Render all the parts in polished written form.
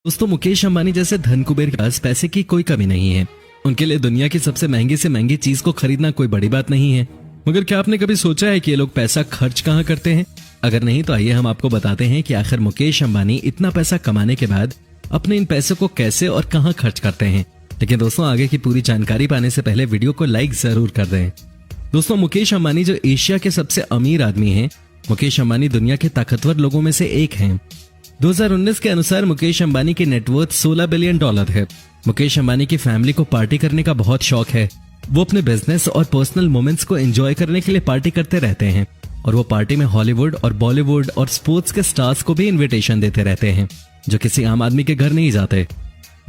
दोस्तों, मुकेश अंबानी जैसे धन कुबेर के पास पैसे की कोई कमी नहीं है। उनके लिए दुनिया की सबसे महंगी से महंगी चीज को खरीदना कोई बड़ी बात नहीं है। मगर क्या आपने कभी सोचा है कि ये लोग पैसा खर्च कहाँ करते हैं? अगर नहीं तो आइए हम आपको बताते हैं कि आखिर मुकेश अंबानी इतना पैसा कमाने के बाद अपने इन पैसों को कैसे और कहाँ खर्च करते हैं। लेकिन दोस्तों, आगे की पूरी जानकारी पाने से पहले वीडियो को लाइक जरूर कर दें। दोस्तों, मुकेश अंबानी जो एशिया के सबसे अमीर आदमी हैं, मुकेश अंबानी दुनिया के ताकतवर लोगों में से एक हैं। 2019 के अनुसार मुकेश अंबानी की नेटवर्थ $16 बिलियन है। मुकेश अंबानी की फैमिली को पार्टी करने का बहुत शौक है। वो अपने बिजनेस और पर्सनल मोमेंट्स को एंजॉय करने के लिए पार्टी करते रहते हैं और वो पार्टी में हॉलीवुड और बॉलीवुड और स्पोर्ट्स के स्टार्स को भी इनविटेशन देते रहते हैं, जो किसी आम आदमी के घर नहीं जाते।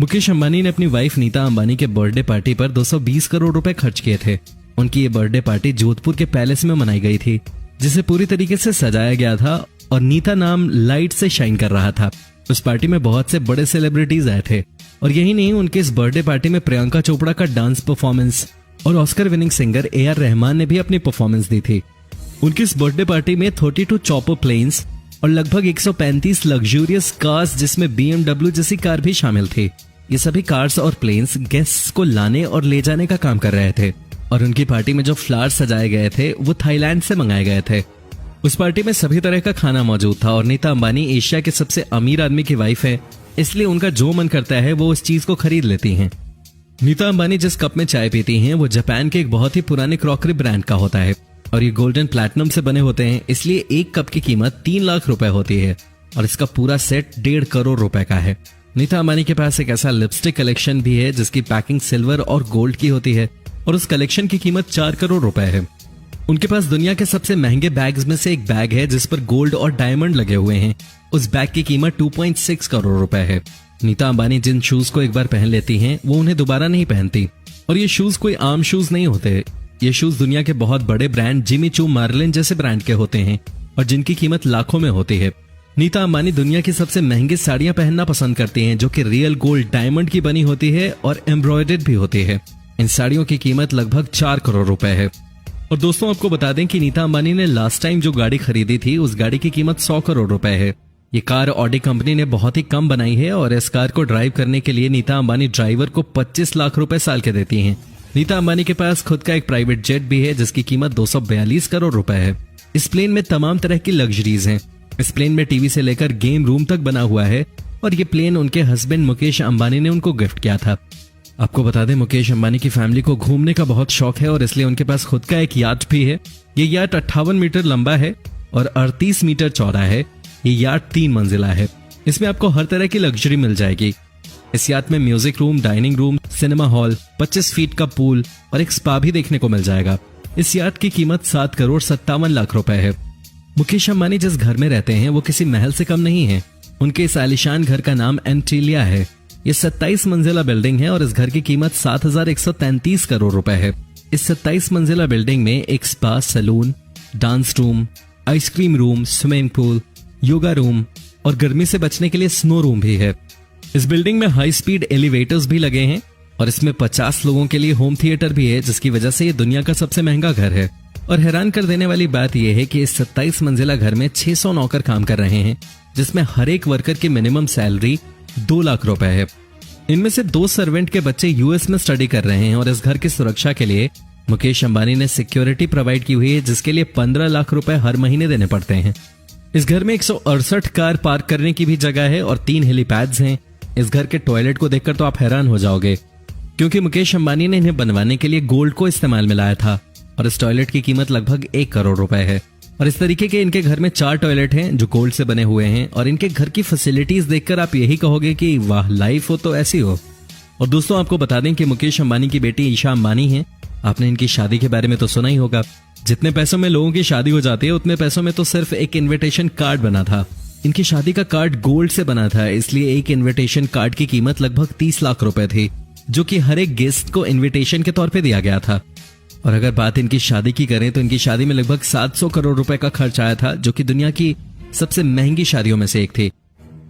मुकेश अंबानी ने अपनी वाइफ नीता अंबानी के बर्थडे पार्टी पर 220 करोड़ रुपए खर्च किए थे। उनकी ये बर्थडे पार्टी जोधपुर के पैलेस में मनाई गई थी, जिसे पूरी तरीके से सजाया गया था और नीता नाम लाइट से शाइन कर रहा था। उस पार्टी में बहुत से बड़े सेलिब्रिटीज आए थे और यही नहीं, उनके इस बर्थडे पार्टी में प्रियंका चोपड़ा का डांस परफॉर्मेंस और Oscar winning singer AR Rahman ने भी अपनी परफॉर्मेंस दी थी। उनकी इस बर्थडे पार्टी में 32 चॉपर प्लेन्स और लगभग 135 लग्जूरियस कार्स, जिसमें BMW जैसी कार भी शामिल थी। ये सभी कार्स और प्लेन्स गेस्ट्स को लाने और ले जाने का काम कर रहे थे और उनकी पार्टी में जो फ्लावर्स सजाए गए थे वो थाईलैंड से मंगाए गए थे। उस पार्टी में सभी तरह का खाना मौजूद था और नीता अंबानी एशिया के सबसे अमीर आदमी की वाइफ है, इसलिए उनका जो मन करता है वो उस चीज को खरीद लेती हैं। नीता अंबानी जिस कप में चाय पीती हैं वो जापान के एक बहुत ही पुराने क्रॉकरी ब्रांड का होता है और ये गोल्डन प्लैटिनम से बने होते हैं, इसलिए एक कप की कीमत 3 लाख रुपए होती है और इसका पूरा सेट 1.5 करोड़ रुपए का है। नीता अंबानी के पास एक ऐसा लिपस्टिक कलेक्शन भी है जिसकी पैकिंग सिल्वर और गोल्ड की होती है और उस कलेक्शन की कीमत 4 करोड़ रुपए है। उनके पास दुनिया के सबसे महंगे बैग्स में से एक बैग है जिस पर गोल्ड और डायमंड लगे हुए हैं। उस बैग की कीमत 2.6 करोड़ रुपए है। नीता अंबानी जिन शूज को एक बार पहन लेती हैं वो उन्हें दोबारा नहीं पहनती और ये शूज कोई आम शूज नहीं होते। ये शूज दुनिया के बहुत बड़े ब्रांड जिमी चू मार्लिन जैसे ब्रांड के होते हैं और जिनकी कीमत लाखों में होती है। नीता अंबानी दुनिया की सबसे महंगी साड़ियां पहनना पसंद करती हैं, जो कि रियल गोल्ड डायमंड की बनी होती है और एम्ब्रॉयडर्ड भी होती है। इन साड़ियों की कीमत लगभग 4 करोड़ रुपए है। और दोस्तों, आपको बता दें कि नीता अंबानी ने लास्ट टाइम जो गाड़ी खरीदी थी उस गाड़ी की कीमत 100 करोड़ रुपए है। ये कार ऑडी कंपनी ने बहुत ही कम बनाई है और इस कार को ड्राइव करने के लिए नीता अंबानी ड्राइवर को 25 लाख रुपए साल के देती हैं। नीता अंबानी के पास खुद का एक प्राइवेट जेट भी है जिसकी कीमत 242 करोड़ रुपए है। इस प्लेन में तमाम तरह की लग्जरीज हैं। इस प्लेन में टीवी से लेकर गेम रूम तक बना हुआ है और ये प्लेन उनके हस्बैंड मुकेश अंबानी ने उनको गिफ्ट किया था। आपको बता दें, मुकेश अंबानी की फैमिली को घूमने का बहुत शौक है और इसलिए उनके पास खुद का एक याट भी है। ये याट 58 मीटर लंबा है और 38 मीटर चौड़ा है। ये याट 3 मंजिला है। इसमें आपको हर तरह की लग्जरी मिल जाएगी। इस याट में music room, dining room, cinema hall, 25 feet का पूल और एक स्पा भी देखने को मिल जाएगा। इस याट की कीमत 7 करोड़ 57 लाख रुपए है। मुकेश अंबानी जिस घर में रहते हैं वो किसी महल से कम नहीं है। उनके इस आलीशान घर का नाम एंटीलिया है। ये 27 मंजिला बिल्डिंग है और इस घर की कीमत 7,133 करोड़ रुपए है। इस 27 मंजिला बिल्डिंग में एक spa, salon, dance room, ice cream room, swimming pool, yoga room और गर्मी से बचने के लिए स्नो रूम भी है। इस बिल्डिंग में हाई स्पीड एलिवेटर्स भी लगे हैं और इसमें 50 लोगों के लिए होम थिएटर भी है, जिसकी वजह से ये दुनिया का सबसे महंगा घर है। और हैरान कर देने वाली बात यह है कि इस 27 मंजिला घर में 600 नौकर काम कर रहे हैं, जिसमें हर एक वर्कर की मिनिमम सैलरी 2 लाख रुपए है। इनमें से 2 सर्वेंट के बच्चे US में स्टडी कर रहे हैं और इस घर की सुरक्षा के लिए मुकेश अंबानी ने सिक्योरिटी प्रोवाइड की हुई है, जिसके लिए 15 लाख रुपए हर महीने देने पड़ते हैं। इस घर में 168 कार पार्क करने की भी जगह है और 3 हेलीपैड्स हैं। इस घर के टॉयलेट को देखकर तो आप हैरान हो जाओगे, क्योंकि मुकेश अंबानी ने इन्हें बनवाने के लिए गोल्ड को इस्तेमाल में लाया था और इस टॉयलेट की कीमत लगभग 1 करोड़ रुपए है। और इस तरीके के इनके घर में 4 टॉयलेट हैं जो गोल्ड से बने हुए हैं और इनके घर की फैसिलिटीज देखकर आप यही कहोगे कि वाह, लाइफ हो तो ऐसी हो। और दोस्तों, आपको बता दें कि मुकेश अंबानी की बेटी ईशा अंबानी है। आपने इनकी शादी के बारे में तो सुना ही होगा। जितने पैसों में लोगों की शादी हो जाती है उतने पैसों में तो सिर्फ एक इन्विटेशन कार्ड बना था। इनकी शादी का कार्ड गोल्ड से बना था, इसलिए एक इन्विटेशन कार्ड की कीमत लगभग 30 लाख रुपए थी, जो कि हर एक गेस्ट को इन्विटेशन के तौर पे दिया गया था। और अगर बात इनकी शादी की करें तो इनकी शादी में लगभग 700 करोड़ रुपए का खर्च आया था, जो कि दुनिया की सबसे महंगी शादियों में से एक थी।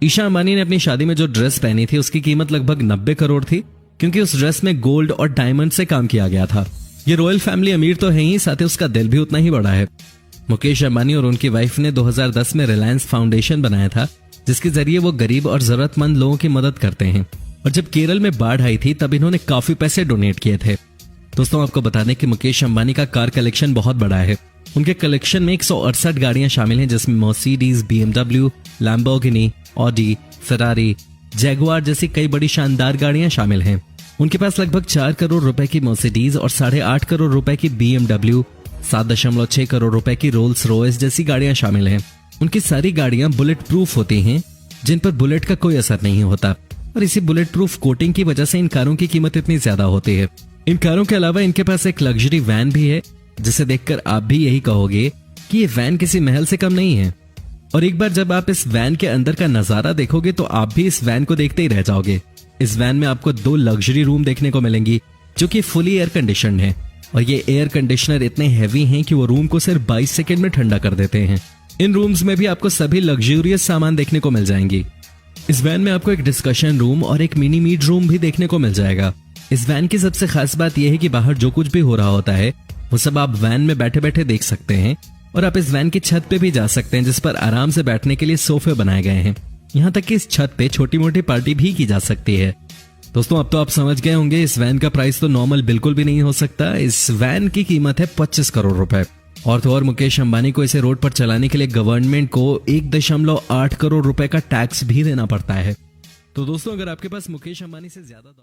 ईशा अंबानी ने अपनी शादी में जो ड्रेस पहनी थी उसकी कीमत लगभग 90 करोड़ थी, क्योंकि उस ड्रेस में गोल्ड और डायमंड से काम किया गया था। ये रॉयल फैमिली अमीर तो है ही, साथ ही उसका दिल भी उतना ही बड़ा है। मुकेश अंबानी और उनकी वाइफ ने 2010 में रिलायंस फाउंडेशन बनाया था जिसके जरिए वो गरीब और जरूरतमंद लोगों की मदद करते हैं। और जब केरल में बाढ़ आई थी तब इन्होंने काफी पैसे डोनेट किए थे। दोस्तों आपको बता दें कि मुकेश अंबानी का कार कलेक्शन बहुत बड़ा है। उनके कलेक्शन में 168 गाड़ियां शामिल हैं, जिसमें Mercedes, BMW, Lamborghini, Audi, Ferrari, Jaguar जैसी कई बड़ी शानदार गाड़ियां शामिल हैं। उनके पास लगभग 4 करोड़ रुपए की मर्सिडीज और 8.5 करोड़ रुपए की BMW, 7.6 करोड़ रुपए की रोल्स रॉयस जैसी गाड़ियां शामिल हैं। उनकी सारी गाड़ियां बुलेट प्रूफ होती हैं, जिन पर बुलेट का कोई असर नहीं होता, और इसी बुलेट प्रूफ कोटिंग की वजह से इन कारों की कीमत इतनी ज्यादा होती है। इन कारों के अलावा इनके पास एक लग्जरी वैन भी है, जिसे देखकर आप भी यही कहोगे कि ये वैन किसी महल से कम नहीं है। और एक बार जब आप इस वैन के अंदर का नजारा देखोगे तो आप भी इस वैन को देखते ही रह जाओगे। इस वैन में आपको 2 लग्जरी रूम देखने को मिलेंगी, जो कि फुली एयर कंडीशनड है, और ये एयर कंडीशनर इतने हैवी हैं कि वो रूम को सिर्फ 22 सेकंड में ठंडा कर देते हैं। इन रूम्स में भी आपको सभी लग्जूरियस सामान देखने को मिल जाएंगी। इस वैन में आपको एक डिस्कशन रूम और एक मिनी मीट रूम भी देखने को मिल जाएगा। इस वैन की सबसे खास बात यह है कि बाहर जो कुछ भी हो रहा होता है वो सब आप वैन में बैठे बैठे देख सकते हैं, और आप इस वैन की छत पे भी जा सकते हैं, जिस पर आराम से बैठने के लिए सोफे बनाए गए हैं। यहाँ तक कि इस छत पे छोटी मोटी पार्टी भी की जा सकती है। दोस्तों अब तो आप समझ गए होंगे इस वैन का प्राइस तो नॉर्मल बिल्कुल भी नहीं हो सकता। इस वैन की कीमत है 25 करोड़ रुपए। और तो और मुकेश अंबानी को इसे रोड पर चलाने के लिए गवर्नमेंट को 1.8 करोड़ रुपए का टैक्स भी देना पड़ता है। तो दोस्तों अगर आपके पास मुकेश अंबानी से ज्यादा